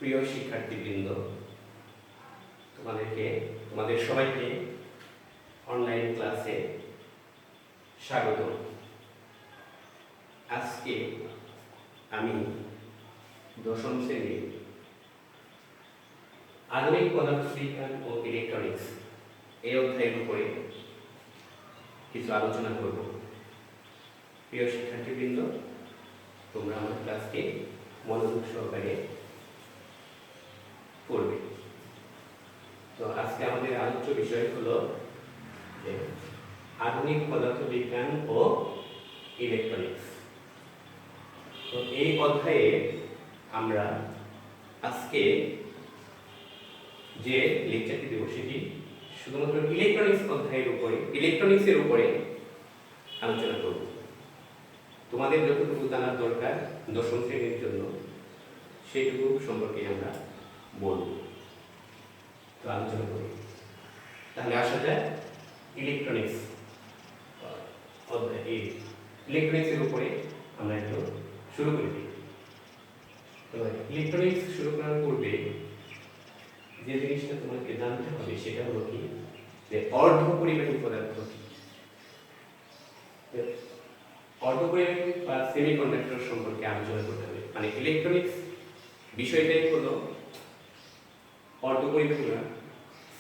প্রিয় শিক্ষার্থীবৃন্দ, তোমাদের সবাইকে অনলাইন ক্লাসে স্বাগত। আজকে আমি দশম শ্রেণীর আধুনিক পদার্থবিজ্ঞান ও ইলেকট্রনিক্স এই অধ্যায়ের উপরে কিছু আলোচনা করব। প্রিয় শিক্ষার্থীবৃন্দ, তোমরা আমার ক্লাসকে মনোযোগ সহকারে পড়বে। তো আজকে আমাদের আলোচ্য বিষয় হলো যে আধুনিক পদার্থবিজ্ঞান ও ইলেকট্রনিক্স। তো এই অধ্যায়ে আমরা আজকে যে লেকচারটি দেব সেটি শুধুমাত্র ইলেকট্রনিক্সের উপরে আলোচনা করব। তোমাদের যতটুকু জানার দরকার দশম শ্রেণীর জন্য সেইটুকু সম্পর্কে আমরা বলব। তো আলোচনা করি, তাহলে আসা যায় ইলেকট্রনিক্স অধ্যায়। ইলেকট্রনিক্সের উপরে আমরা একটু শুরু করে দিই। তো ইলেকট্রনিক্স শুরু করার পূর্বে যে জিনিসটা তোমাকে জানতে হবে সেটা হলো কি, যে অর্ধপরিবাহী পদার্থ কি। অর্ধপরিবাহী বা সেমিকন্ডাক্টর সম্পর্কে আলোচনা করতে হবে। মানে ইলেকট্রনিক্স বিষয়টাই হলো অর্ধপরিবাহী বা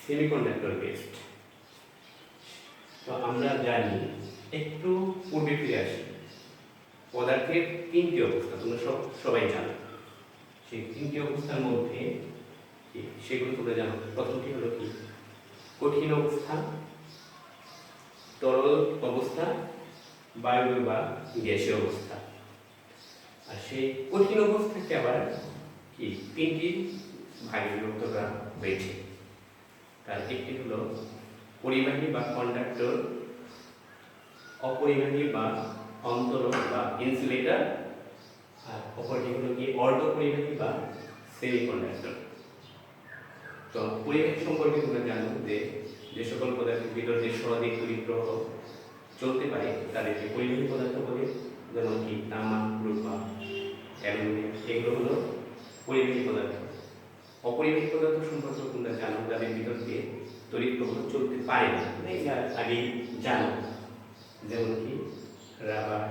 সেমিকন্ডাক্টর বেসড। তো আমরা জানি, একটু পূর্বে ফিরে আসি। পদার্থের তিনটি অবস্থা তোমরা সবাই জানো। সেই তিনটি অবস্থার মধ্যে সেগুলো তোমরা জানো। প্রথমটি হলো কি, কঠিন অবস্থা, তরল অবস্থা, বায়বীয় বা গ্যাসীয় অবস্থা। আর সেই কঠিন অবস্থাকে আবার কি তিনটি ভাগে বিভক্ত করা হয়েছে। তার একটি হলো পরিবাহী বা কন্ডাক্টর, অপরিবাহী বা অন্তরক বা ইনসুলেটর, আর অপরটি হলো কি অর্ধপরিবাহী বা সেমিকন্ডাক্টর। তো পরিবাহী সম্পর্কে তোমরা জানো যে সকল পদার্থের ভিতর যে সহদিক তড়িৎ প্রবাহ চলতে পারে তাদেরকে পরিবাহী পদার্থ বলে। যেমন কি তামা, রূপা, অ্যালুমিনিয়াম, এগুলো হলো পরিবাহী পদার্থ। অপরিবাহী পদার্থ সম্পর্কে তোমরা জানো, যাদের ভিতর দিয়ে তড়িৎ প্রবাহ চলতে পারে না, এটা আগেই জানো। যেমন কি রাবার,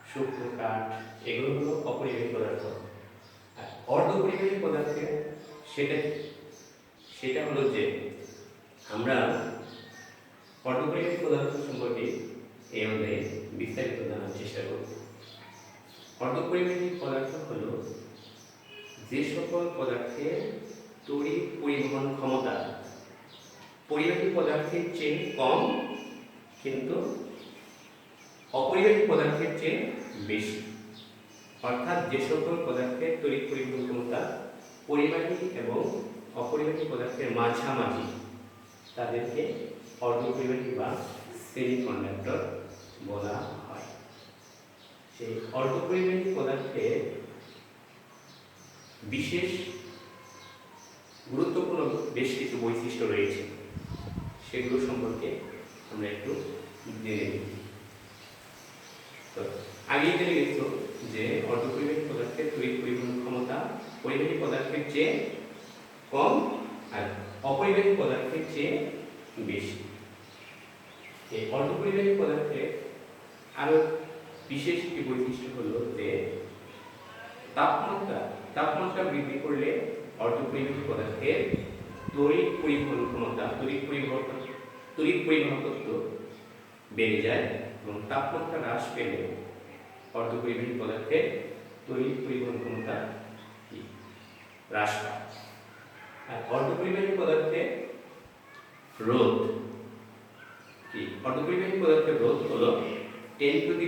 শুকনো কাঠ, এগুলো হলো অপরিবাহী পদার্থ। আর অর্ধপরিবাহী পদার্থে সেটা হলো যে আমরা অর্ধপরিবাহী পদার্থ সম্পর্কে এই অধ্যায়ে বিস্তারিত জানার চেষ্টা করব। অর্ধপরিবাহী পদার্থ হলো যে সকল পদার্থের তড়িৎ পরিবহন ক্ষমতা পরিবাহী পদার্থের চেয়ে কম কিন্তু অপরিবাহী পদার্থের চেয়ে বেশি। অর্থাৎ যে সকল পদার্থের তড়িৎ পরিবহন ক্ষমতা পরিবাহী এবং অপরিবাহী পদার্থের মাঝামাঝি তাদেরকে অর্ধপরিবাহী বা সেমিকন্ডাক্টর বলা হয়। সেই অর্ধপরিবাহী পদার্থের বিশেষ গুরুত্বপূর্ণ বেশ কিছু বৈশিষ্ট্য রয়েছে, সেগুলো সম্পর্কে আমরা একটু জেনে নিই। তো আগেই জেনে গেছো যে অর্ধপরিবাহী পদার্থের তড়িৎ পরিবহন ক্ষমতা পরিবাহী পদার্থের চেয়ে কম আর অপরিবাহী পদার্থের চেয়ে বেশি। এই অর্ধপরিবাহী পদার্থের আরো বিশেষ একটি বৈশিষ্ট্য হলো যে তাপমাত্রা বৃদ্ধি করলে অর্ধপরিবাহী পদার্থের তড়িৎ পরিবহন ক্ষমতা তড়িৎ পরিবাহকত্ব বেড়ে যায় এবং তাপমাত্রা হ্রাস পেলে অর্ধপরিবাহী পদার্থের তড়িৎ পরিবহন ক্ষমতা হ্রাস পায়। আর অর্ধপরিবাহী পদার্থের রোধ কি, অর্ধপরিবাহী পদার্থের রোধ হলো 10⁻⁻⁴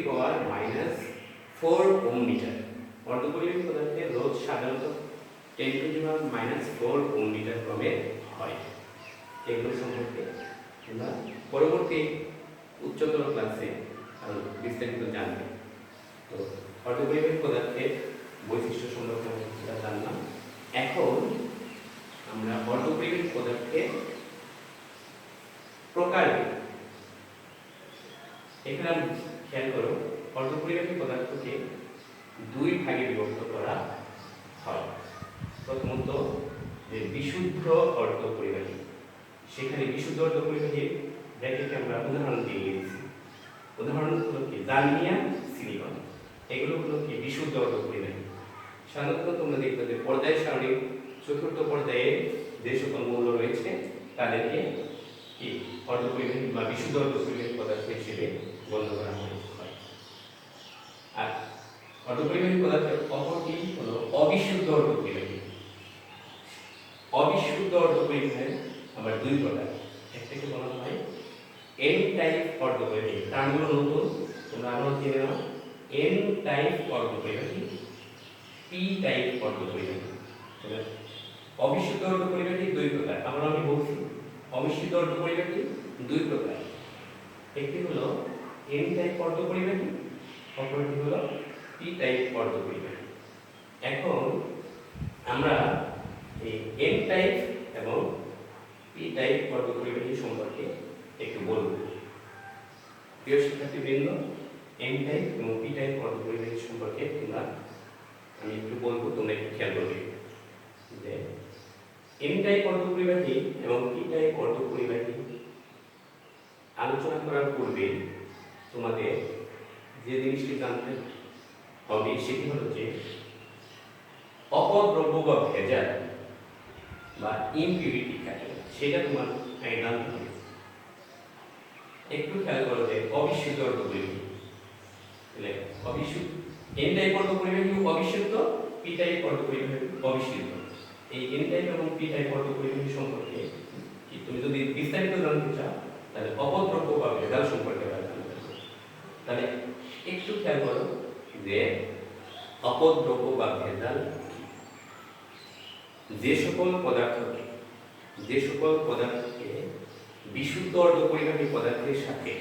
ওহম মিটার। অর্ধপরিবাহী পদার্থের রোধ সাধারণত 10⁻⁴ ওহম মিটার ক্রমের হয়। এগুলো সম্পর্কে আমরা পরবর্তী উচ্চতর ক্লাসে আরো বিস্তারিত জানবে। তো অর্ধপরিবাহী পদার্থের বৈশিষ্ট্য সম্পর্কে আমরা জানলাম। এখন আমরা অর্ধপরিবাহী পদার্থের প্রকার, এখানে খেয়াল করো, অর্ধপরিবাহী পদার্থকে দুই ভাগে বিভক্ত করা হয়। তো প্রথমত যে বিশুদ্ধ অর্ধপরিবাহী, সেখানে বিশুদ্ধ অর্ধপরিবাহীর ব্র্যাকেটে আমরা উদাহরণ দিয়ে দিয়েছি। উদাহরণ হলো কি জার্মেনিয়াম, সিলিকন, এগুলো হলো কি বিশুদ্ধ অর্ধপরিবাহী। সাধারণত তোমরা দেখবে যে পর্যায় সারণীর চতুর্থ পর্যায়ে যে সকল মৌল রয়েছে তাদেরকে কি অর্ধপরিবাহী বা বিশুদ্ধ অর্ধপরিবাহী পদার্থ হিসেবে গণ্য করা হয়। আর অর্ধপরিবাহী পদার্থের অপরটি হলো অবিশুদ্ধ অর্ধপরিবাহী। অবিশুদ্ধ অর্ধপরিবাহী আবার দুই প্রকার। একটাকে বলা হয় এন টাইপ অর্ধপরিবাহী, তারগুলো নতুন তোমরা আরো জেনে নাও। এন টাইপ অর্ধপরিবাহী, পি টাইপ অর্ধপরিবাহী। অবিশুদ্ধ অর্ধপরিবাহী দুই প্রকার, আমরা আমি বলছি অবিশুদ্ধ অর্ধপরিবাহী দুই প্রকার। একটি হলো এন টাইপ অর্ধপরিবাহী, অপরটি হলো পি টাইপ অর্ধপরিবাহী। এখন আমরা এই এন টাইপ এবং পি টাইপ অর্ধপরিবাহী সম্পর্কে একটু বলব। প্রিয় শিক্ষার্থীবৃন্দ, এন টাইপ এবং পি টাইপ অর্ধপরিবাহী সম্পর্কে আমি একটু বলবো, তোমরা একটু খেয়াল করবে যে এন টাইপ অর্ধপরিবাহী এবং পি টাইপ অর্ধপরিবাহী আলোচনা করার পূর্বে তোমাদের যে জিনিসটি জানতে হবে সেটি হলো যে অপদ্রব্য বা ভেজাল বা ইমপিউরিটি থাকে, সেটা তোমার জানতে হবে। একটু খেয়াল করো যে অবিশুদ্ধ অর্ধপরিবাহী, অবিশুদ্ধ এন টাইপ অর্ধপরিবাহী অবিশুদ্ধ, পি টাইপ অর্ধপরিবাহী অবিশুদ্ধ। এই এন টাইপ এবং পি টাইপ অর্ধপরিবাহী সম্পর্কে তুমি যদি বিস্তারিত জানতে চাও তাহলে অপদ্রব্য বা ভেজাল সম্পর্কে জানতে হবে। তাহলে একটু খেয়াল করো যে অপদ্রব্য বা ভেজাল যে সকল পদার্থকে বিশুদ্ধ অর্ধপরিবাহী পদার্থের সাথে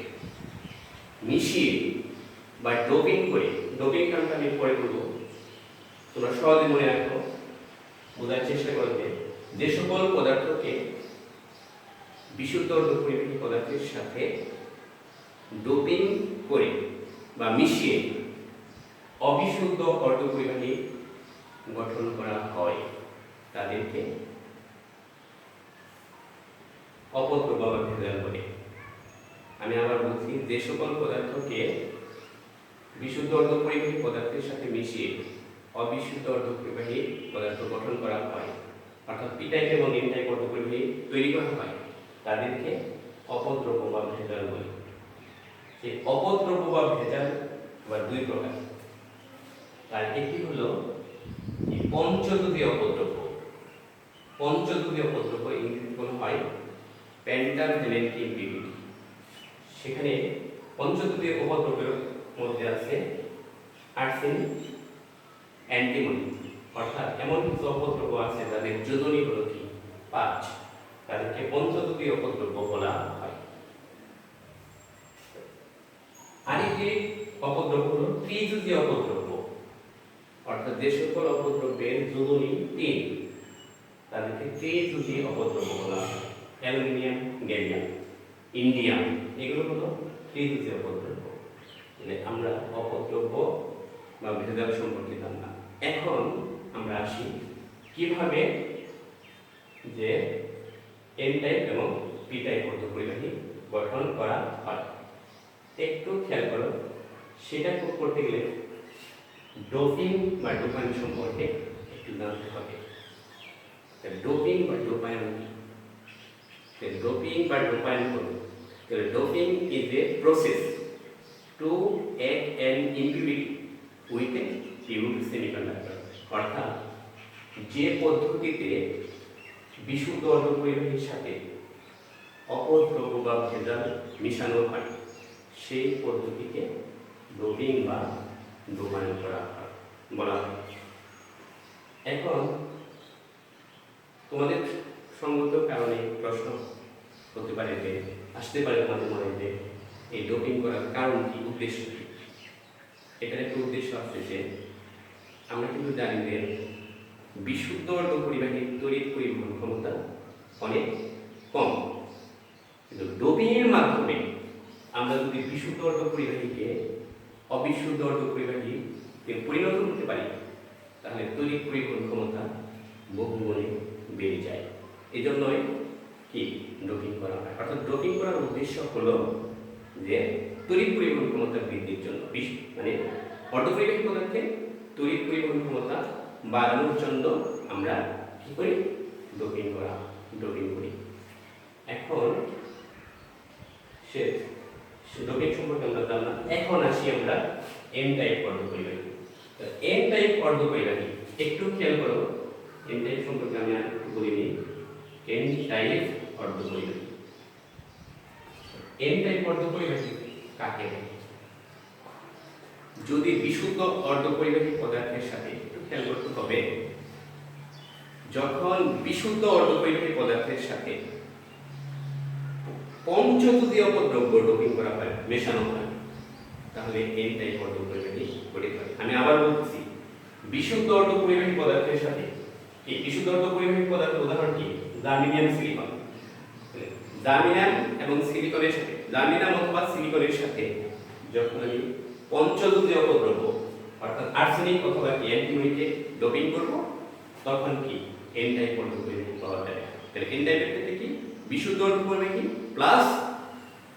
মিশিয়ে বা ডোপিং করে, ডোপিং টার্মটা আমি পরে বলবো, তোমরা সহজে মনে রাখো, বোঝার চেষ্টা করো যে সকল পদার্থকে বিশুদ্ধ অর্ধপরিবাহী পদার্থের সাথে ডোপিং করে বা মিশিয়ে অবিশুদ্ধ অর্ধপরিবাহী গঠন করা হয় তাদেরকে অপদ্রব্য বা ভেজাল বলে। আমি আবার বলছি, যে সকল পদার্থকে বিশুদ্ধ অর্ধপরিবাহী পদার্থের সাথে মিশিয়ে অবিশুদ্ধ অর্ধপরিবাহী পদার্থ গঠন করা হয়, অর্থাৎ পি টাইপ এবং এন টাইপ অর্ধপরিবাহী তৈরি করা হয়, তাদেরকে অপদ্রব্য বা ভেজাল বলে। এই অপদ্রব্য বা ভেজাল আবার দুই প্রকার। তার একটি হলো পঞ্চদুদীয় অপদ্রব্য। পঞ্চদুদীয় অপদ্রব্য ইংরেজিতে বলা হয় পেন্টাভ্যালেন্ট ইমপিউরিটি। সেখানে পঞ্চদুদীয় অপদ্রব্যের মধ্যে আছে আর্সেনিক, অ্যান্টিমনি, অর্থাৎ এমন কিছু অপদ্রব্য আছে যাদের যোজনী হলো কি 5, তাদেরকে পঞ্চদুদীয় অপদ্রব্য বলা হয়। আরেকটি অপদ্রব্য হলো ত্রিযুজীয় অপদ্রব্য, অর্থাৎ যে সকল অপদ্রব্যের যোজনী 3 তাদেরকে ত্রিযুজীয় অপদ্রব্য বলা হয়। অ্যালুমিনিয়াম, গ্যালিয়াম, ইন্ডিয়াম, এগুলো হলো ত্রিযুজীয় অপদ্রব্য। আমরা অপদ্রব্য বা ভেজাল সম্পর্কে জানলাম। এখন আমরা আসি কিভাবে যে এন টাইপ এবং পি টাইপ অর্ধপরিবাহী গঠন করা হয়। একটু খেয়াল করো, সেটা করতে গেলে ডোপিং বা ডোপাইন সম্পর্কে একটু জানতে হবে। ডোপিং বা ডোপাইন, ডোপিং বা ডোপাইন হলো, doping is a process to add an impurity with a pure semiconductor, অর্থাৎ যে পদ্ধতিতে বিশুদ্ধ অর্ধপরিবাহীর সাথে অপদ্রব্য বা ভেজাল মিশানো হয় সেই পদ্ধতিকে ডোপিং বা ডোপাইন করা বলা হয়। এখন তোমাদের সঙ্গত কারণে প্রশ্ন হতে পারে যে আসতে পারে তোমাদের মনে যে এই ডোপিং করার কারণ কি, উদ্দেশ্য কি। এটার একটা উদ্দেশ্য আছে যে আমরা কিন্তু জানি যে বিশুদ্ধ অর্ধপরিবাহীর তড়িৎ পরিবহন ক্ষমতা অনেক কম, কিন্তু ডোপিংয়ের মাধ্যমে আমরা যদি বিশুদ্ধ অর্ধপরিবাহীকে অবিশুদ্ধ অর্ধপরিবাহীতে পরিণত করতে পারি তাহলে তড়িৎ পরিবহন ক্ষমতা বহুগুণে বেড়ে যায়। এই জন্যই কি ডোপিং করা হয়। অর্থাৎ ডোপিং করার উদ্দেশ্য হলো যে তড়িৎ পরিবহন ক্ষমতা বৃদ্ধির জন্য, মানে অর্ধপরিবাহী পদার্থে তড়িৎ পরিবহন ক্ষমতা বাড়ানোর জন্য আমরা কি করি, ডোপিং করি। এখন সে ডোপিং সম্পর্কে আমরা জানলাম। এখন আসি আমরা এন টাইপ অর্ধপরিবাহী। তো এন টাইপ অর্ধপরিবাহী একটু খেয়াল করো, এন টাইপ সম্পর্কে আমি আর একটু বলে নিই। এন টাইপ অর্ধপরিবাহী, এন টাইপ অর্ধপরিবাহী কাকে বলে? যদি বিশুদ্ধ অর্ধপরিবাহী পদার্থের সাথে, একটু খেয়াল করতে হবে, যখন বিশুদ্ধ অর্ধপরিবাহী পদার্থের সাথে পঞ্চতুদীয় দ্রব্য ডোপিং করা হয়, মেশানো হয়, তাহলে এন টাইপ অর্ধপরিবাহী গঠিত হয়। আমি আবার বলছি, বিশুদ্ধ অর্ধপরিবাহী পদার্থের সাথে, এই বিশুদ্ধ অর্ধপরিবাহী পদার্থের উদাহরণ কি? Germanium, silicon. জার্মেনিয়াম এবং সিলিকনের সাথে, জার্মেনিয়াম অথবা সিলিকনের সাথে যখন আমি পঞ্চতুদীয় দ্রব্য অর্থাৎ আর্সেনিক অথবা অ্যান্টিমনিকে ডোপিং করব, তখন কি এন টাইপ অর্ধপরিবাহী পাওয়া যায়। তাহলে এন টাইপের ক্ষেত্রে কি বিশুদ্ধ অর্ধপরিবাহী প্লাস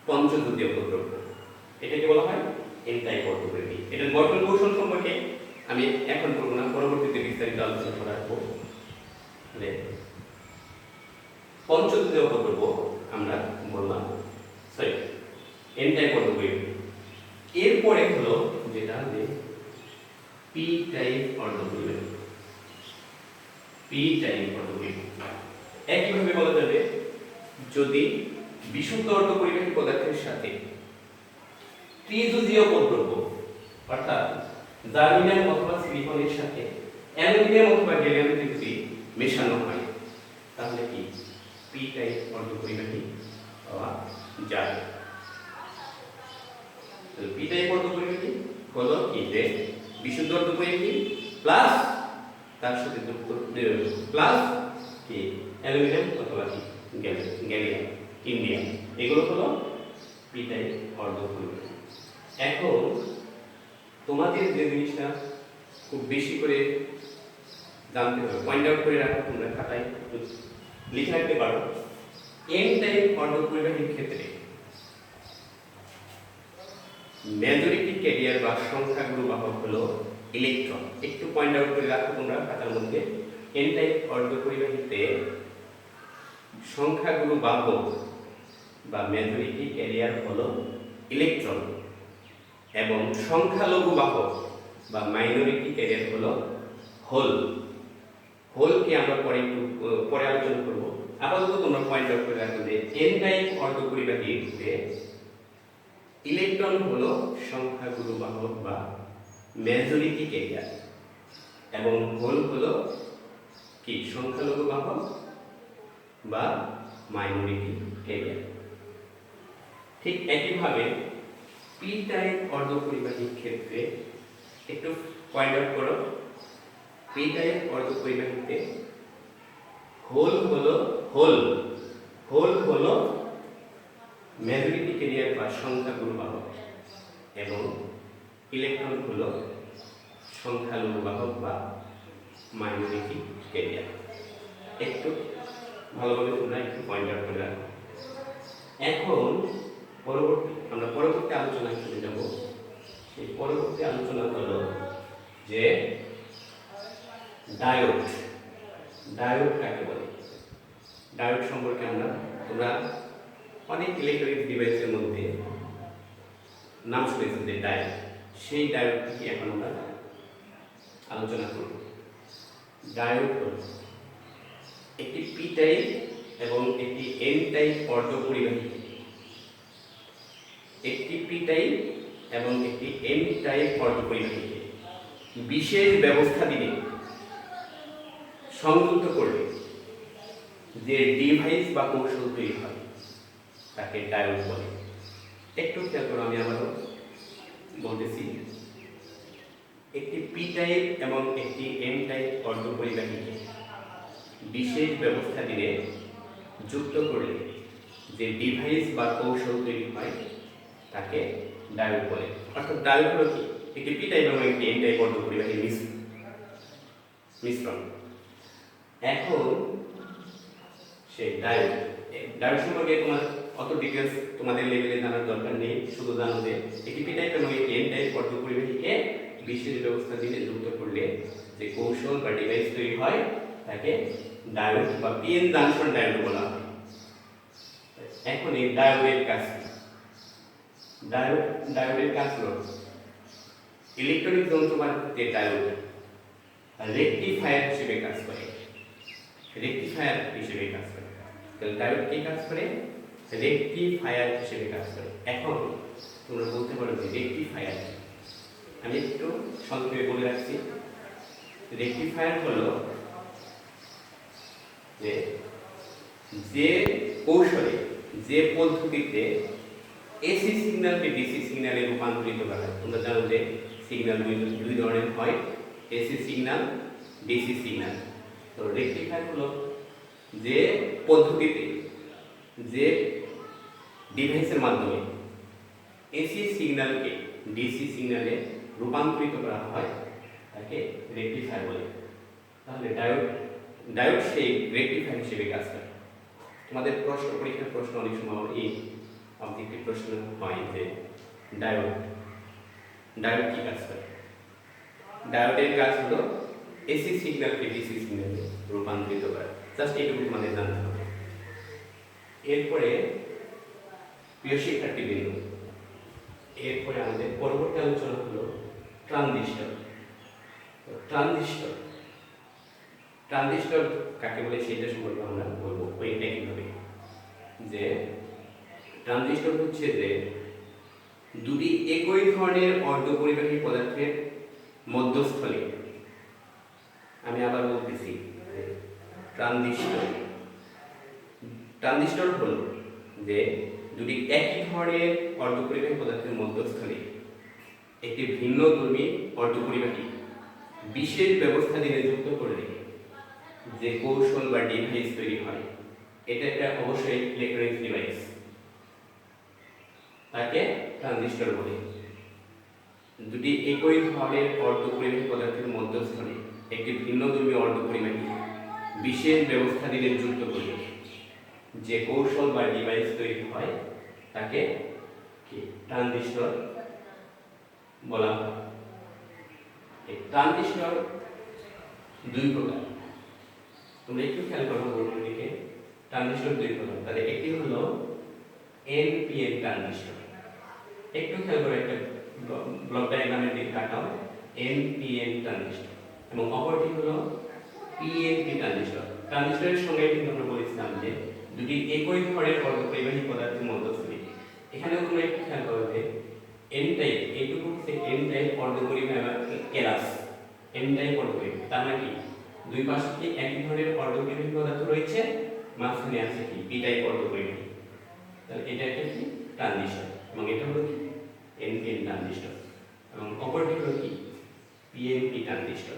পঞ্চতুদীয় দ্রব্য, এটাকে বলা হয় এন টাইপ অর্ধপরিবাহী। এটার গঠন কৌশল সম্পর্কে আমি এখন বলবো না, পরবর্তীতে বিস্তারিত আলোচনা করা রাখবো। পঞ্চতুদীয় দ্রব্য আমরা বললাম, সরি এন টাইপ অর্ধপরিবাহী। এরপরে হলো যেটা যে পি টাইপ অর্ধপরিবাহী। পি টাইপ অর্ধপরিবাহী একইভাবে বলা যাবে, যদি বিশুদ্ধ অর্ধপরিবাহী পদার্থের সাথে ত্রিযুজীয় দ্রব্য অর্থাৎ জার্মেনিয়াম অথবা সিলিকনের সাথে অ্যালুমিনিয়াম অথবা গ্যালিয়াম যদি মেশানো হয়, তাহলে কি পি টাইপ অর্ধপরিবাহী পাওয়া যায়। পি টাইপ অর্ধপরিবাহী হলো কি, যে বিশুদ্ধ অর্ধপরিবাহী প্লাস তার সাথে যুক্ত প্লাস কি অ্যালুমিনিয়াম অথবা কি গ্যালিয়াম, ইন্ডিয়াম, এগুলো হলো পি টাইপ অর্ধপরিবাহী। এখন তোমাদের যে জিনিসটা খুব বেশি করে জানতে হবে, পয়েন্ট আউট করে রাখো, তোমরা খাতায় লিখে রাখতে পারো। এন টাইপ অর্ধপরিবাহীর ক্ষেত্রে মেজরিটি ক্যারিয়ার বা সংখ্যাগুরু বাহক হলো ইলেকট্রন। একটু পয়েন্ট আউট করে রাখো তোমরা খাতার মধ্যে। এন টাইপ অর্ধপরিবাহীতে সংখ্যাগুরু বাহক বা মেজরিটি ক্যারিয়ার হলো ইলেকট্রন এবং সংখ্যালঘু বাহক বা মাইনরিটি ক্যারিয়ার হলো হোল। হোলকে আমরা পরে একটু পরে আলোচনা করব। আপাতত তোমরা পয়েন্ট আউট করে রাখো যে এন টাইপ অর্ধপরিবাহীতে ইলেকট্রন হলো সংখ্যাগুরু বাহক বা মেজরিটি ক্যারিয়ার এবং হোল হলো কি সংখ্যালঘু বাহক বা মাইনরিটি ক্যারিয়ার। ঠিক একইভাবে পি টাইপ অর্ধপরিবাহীর ক্ষেত্রে একটু পয়েন্ট আউট করো। পি টাইপ অর্ধপরিবাহীতে হোল হলো মেজরিটি ক্যারিয়ার বা সংখ্যাগুরু বাহক এবং ইলেকট্রন হলো সংখ্যালঘু বাহক বা মাইনরিটি ক্যারিয়ার। একটু ভালোভাবে তোমরা একটু পয়েন্ট আউট করে রাখো। এখন আমরা পরবর্তী আলোচনায় চলে যাব। সেই পরবর্তী আলোচনা হলো যে ডায়োড কাকে বলে। ডায়োড সম্পর্কে তোমরা অনেক ইলেকট্রনিক ডিভাইসের মধ্যে নাম শুনেছেন যে ডায়োড, সেই ডায়োডটি এখন আমরা আলোচনা করব। ডায়োড হল একটি পি টাইপ এবং একটি এন টাইপ অর্ধপরিবাহী, একটি পি টাইপ এবং একটি এন টাইপ অর্ধপরিবাহীকে বিশেষ ব্যবস্থা দিলে সংযুক্ত করলে যে ডিভাইস বা কৌশল তৈরি হয় তাকে ডায়োড বলে। একটু খেয়াল করো, আমি আবারও বলতেছি, একটি পি টাইপ এবং একটি এন টাইপ অর্ধপরিবাহীকে বিশেষ ব্যবস্থা দিলে যুক্ত করলে যে ডিভাইস বা কৌশল তৈরি হয় তাকে ডায়োড বলে। অর্থাৎ ডায়োড হলো কি একটি পি টাইপ এবং একটি এন টাইপ অর্ধপরিবাহীর মিশ্রণ। এখন সেই ডায়োড ডায়োড সম্পর্কে তোমার অত ডিটেলস তোমাদের লেভেলে জানার দরকার নেই, শুধু জানো যে একটি পি টাইপ এবং একটি এন টাইপ অর্ধপরিবাহীকে বিশেষ ব্যবস্থা দিয়ে যুক্ত করলে যে কৌশল বা ডিভাইস তৈরি হয় তাকে ডায়োড বা পিএন জাংশন ডায়োড বলা হয়। এখন এই ডায়োডের কাজ ডায়োডের কাজ হলো ইলেকট্রনিক যন্ত্রপাতিতে ডায়োড রেকটিফায়ার হিসেবে কাজ করে। ডায়োড কি কাজ করে? রেকটিফায়ার হিসেবে কাজ করে। এখন তোমরা বলতে পারো যে রেকটিফায়ার, আমি একটু সংক্ষেপে বলে রাখছি। রেকটিফায়ার হলো যে কৌশলে, যে পদ্ধতিতে এসি সিগন্যালকে ডিসি সিগন্যালে রূপান্তরিত করা হয়। তোমরা জানো যে সিগন্যাল দুই ধরনের হয়, এসি সিগন্যাল, ডিসি সিগন্যাল। তো রেকটিফায়ার হলো যে পদ্ধতিতে, যে ডিভাইসের মাধ্যমে এসি সিগন্যালকে ডিসি সিগন্যালে রূপান্তরিত করা হয় তাকে রেকটিফায়ার বলে। তাহলে ডায়োড সেই রেকটিফায়ার হিসেবে কাজ করে। তোমাদের পরীক্ষার প্রশ্ন অনেক সময় এই অবজেক্টিভ প্রশ্ন হয় যে ডায়োড কি কাজ করে? ডায়োডের কাজ হলো এসি সিগন্যালকে ডিসি সিগন্যালে রূপান্তরিত করা। জাস্ট এইটুকু তোমাদের জানতে হবে। এরপরে প্রিয় শিক্ষার্থীবৃন্দ, এরপরে আমাদের পরবর্তী আলোচনা হলো ট্রানজিস্টর। ট্রানজিস্টর কাকে বলে সেটা সম্পর্কে আমরা বলবো ওইটা কিভাবে। যে ট্রানজিস্টর হচ্ছে যে দুটি একই ধরনের অর্ধপরিবাহী পদার্থের মধ্যস্থলে, আমি আবার বলতেছি, ট্রানজিস্টর হলো যে দুটি একই ধরনের অর্ধপরিবাহী পদার্থের মধ্যস্থলে একটি ভিন্নধর্মী অর্ধপরিবাহী বিশেষ ব্যবস্থা দিয়ে যুক্ত করলে যে কৌশল বা ডিভাইস তৈরি হয়, এটা একটা অবশ্যই ইলেকট্রনিক্স ডিভাইস, তাকে ট্রানজিস্টর বলে। দুটি একই ধরনের অর্ধপরিবাহী পদার্থের মধ্যস্থলে একটি ভিন্নধর্মী অর্ধপরিবাহী বিশেষ ব্যবস্থা দিয়ে যুক্ত করলে যে কৌশল বা ডিভাইস তৈরি হয় তাকে কি ট্রানজিস্টর বলা হয়। এই ট্রানজিস্টর দুই প্রকার, তোমরা একটু খেয়াল করো বোর্ডের দিকে। ট্রানজিস্টর দুই প্রকার, তাহলে একটি হলো এনপিএন ট্রানজিস্টর। একটু খেয়াল করো, একটা ব্লক ডায়াগ্রামের দিকে তাকাও, এনপিএন ট্রানজিস্টর, এবং অপরটি হলো পিএনপি ট্রানজিস্টর। ট্রানজিস্টরের সঙ্গে কিন্তু আমরা বলেছিলাম যে দুটি একই ধরনের অর্ধপরিবাহী পদার্থের মধ্যস্থলে। এখানেও তোমরা একটু খেয়াল করো যে এন টাইপ, এইটুকু হচ্ছে এন টাইপ অর্ধপরিবাহী কেরাস, এন টাইপ অর্ধপরিবাহী। তার মানে কি দুই পাশে কি একই ধরনের অর্ধপরিবাহী পদার্থ রয়েছে, মাঝখানে আছে কি পি টাইপ অর্ধপরিবাহী। তাহলে এটা একটা কি ট্রানজিস্টর, এবং এটা হলো কি এনপিএন ট্রানজিস্টর, এবং অপরটি হলো কি পিএনপি ট্রানজিস্টর।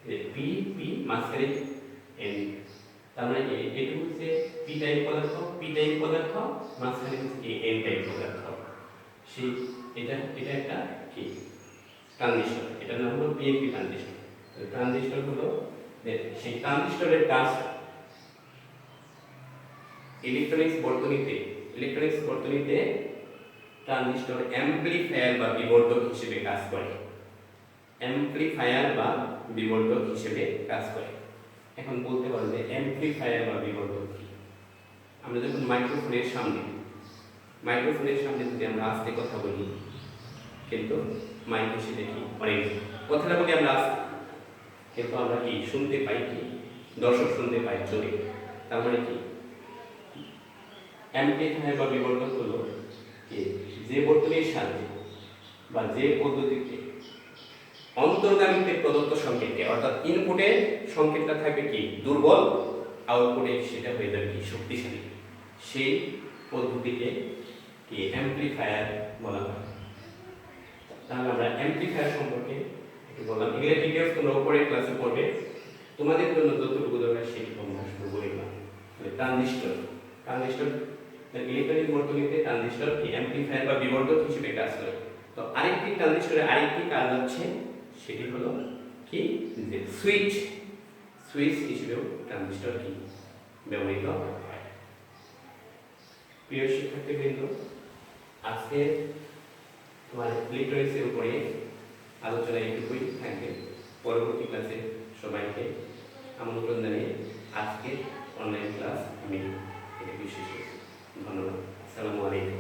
যে পি পি মাঝখানে এন, তার মানে এটুকু হচ্ছে পি টাইপ পদার্থ, মাঝখানে হচ্ছে কি এন টাইপ পদার্থ। সেই এটা একটা কি ট্রানজিস্টর, এটার নাম হলো পিএনপি ট্রানজিস্টর। ট্রানজিস্টর হলো সেই ট্রানজিস্টরের কাজ ইলেকট্রনিক্স বর্তনীতে ট্রানজিস্টর অ্যাম্প্লিফায়ার বা বিবর্ধক হিসেবে কাজ করে। এখন বলতে পারো যে অ্যাম্প্লিফায়ার বা বিবর্ধক কি? আমরা যখন মাইক্রোফোনের সামনে যদি আমরা আস্তে কথা বলি, কিন্তু মাইকে সে দেখি অনেক কথাটা বলি আমরা আস্তে, কিন্তু আমরা কি শুনতে পাই, কি দর্শক শুনতে পাই জোরে। তার মানে কি অ্যাম্প্লিফায়ার বা বিবর্ধক হলো যে বর্তনীর সাহায্যে বা যে পদ্ধতিতে অন্তর্গামীতে প্রদত্ত সংকেতকে, অর্থাৎ ইনপুটের সংকেতটা থাকবে কি দুর্বল, আউটপুটে সেটা হয়ে যাবে কি শক্তিশালী, সেই পদ্ধতিকে কি অ্যাম্প্লিফায়ার বলা হয়। তাহলে আমরা অ্যাম্প্লিফায়ার সম্পর্কে একটু বললাম। এগুলো ডিটেইলস তোমরা উপরের ক্লাসে পড়বে, তোমাদের জন্য যতটুকু দরকার সেটুকু আমরা শুরু করলাম। ট্রানজিস্টর ইলেকট্রনিক বর্তনীতে ট্রানজিস্টর কি অ্যাম্প্লিফায়ার বা বিবর্ধক হিসেবে কাজ করে। তো আরেকটি ট্রানজিস্টরের আরেকটি কাজ আছে, সেটি হলো কি যে সুইচ সুইচ হিসেবেও ট্রানজিস্টর কি ব্যবহৃত হয়। প্রিয় শিক্ষার্থীবৃন্দ, আজকে তোমার ইলেকট্রনিক্সের উপরে আলোচনা এইটুকুই থাকবে। পরবর্তী ক্লাসে সবাইকে আমন্ত্রণ জানিয়ে আজকের অনলাইন ক্লাস আমি এখানে শেষ করছি। ধন্যবাদ। আসসালামু আলাইকুম।